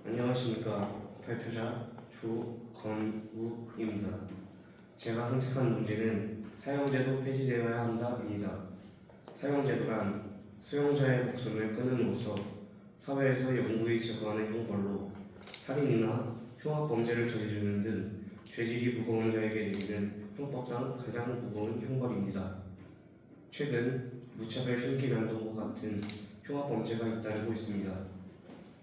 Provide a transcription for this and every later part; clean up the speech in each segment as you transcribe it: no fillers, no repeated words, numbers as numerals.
안녕하십니까. 발표자 조건우입니다. 제가 선택한 문제는 사형제도 폐지되어야 한다입니다. 사형제도란 수용자의 목숨을 끊음으로써 사회에서 영구히 제거하는 형벌로 살인이나 흉악범죄를 저지르는 등 죄질이 무거운 자에게 내리는 형법상 가장 무거운 형벌입니다. 최근 무차별 흉기 난동과 같은 흉악범죄가 잇따르고 있습니다.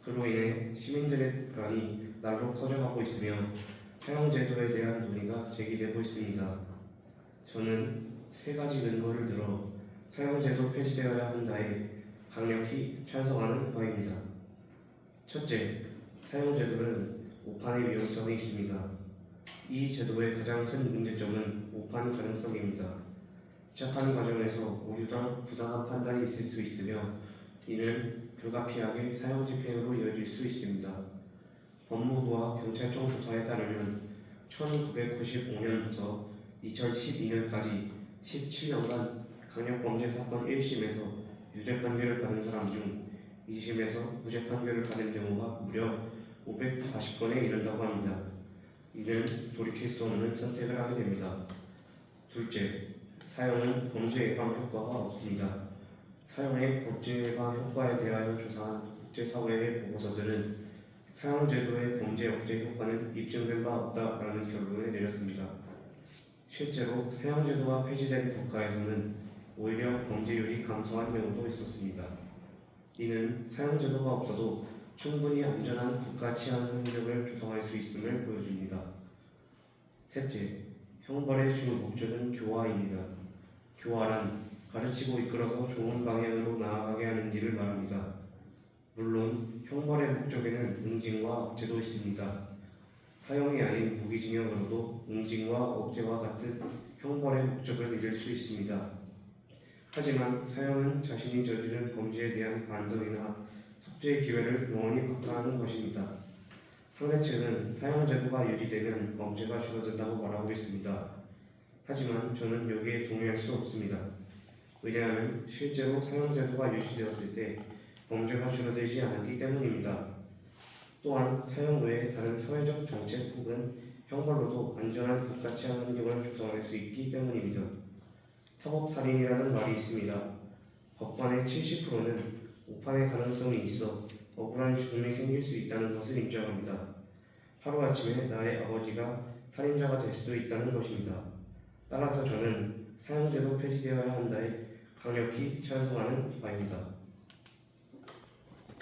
그로 인해 시민들의 불안이 날로 커져가고 있으며 사형제도에 대한 논의가 제기되고 있습니다. 저는 세 가지 근거를 들어 사형제도 폐지되어야 한다에 강력히 찬성하는 바입니다. 첫째, 사형제도는 오판의 위험성이 있습니다. 이 제도의 가장 큰 문제점은 오판 가능성입니다. 재판 과정에서 오류나 부당한 판단이 있을 수 있으며 이는 불가피하게 사형 집행으로 이어질 수 있습니다. 법무부와 경찰청 조사에 따르면 1995년부터 2012년까지 17년간 강력범죄 사건 1심에서 유죄 판결을 받은 사람 중 2심에서 무죄 판결을 받은 경우가 무려 540건에 이른다고 합니다. 이는 돌이킬 수 없는 선택을 하게 됩니다. 둘째, 사형은 범죄 예방 효과가 없습니다. 사형의 국제 예방 효과에 대하여 조사한 국제사회의 보고서들은 사형제도의 범죄 억제 효과는 입증된 바 없다라는 결론을 내렸습니다. 실제로 사형제도가 폐지된 국가에서는 오히려 범죄율이 감소한 경우도 있었습니다. 이는 사형제도가 없어도 충분히 안전한 국가 치안 환경을 조성할 수 있음을 보여줍니다. 셋째, 형벌의 주 목적은 교화입니다. 교화란 가르치고 이끌어서 좋은 방향으로 나아가게 하는 일을 말합니다. 물론 형벌의 목적에는 응징과 억제도 있습니다. 사형이 아닌 무기징역으로도 응징과 억제와 같은 형벌의 목적을 이룰 수 있습니다. 하지만 사형은 자신이 저지른 범죄에 대한 반성이나 속죄의 기회를 영원히 박탈하는 것입니다. 상대측은 사형제도가 유지되면 범죄가 줄어든다고 말하고 있습니다. 하지만 저는 여기에 동의할 수 없습니다. 왜냐하면 실제로 사형제도가 유지되었을 때 범죄가 줄어들지 않았기 때문입니다. 또한 사형 외에 다른 사회적 정책 혹은 형벌로도 안전한 국가 치안 환경을 조성할 수 있기 때문입니다. 사법살인이라는 말이 있습니다. 법관의 70%는 오판의 가능성이 있어 억울한 죽음이 생길 수 있다는 것을 인정합니다. 하루아침에 나의 아버지가 살인자가 될 수도 있다는 것입니다. 따라서 저는 사형제도 폐지되어야 한다에 강력히 찬성하는 바입니다.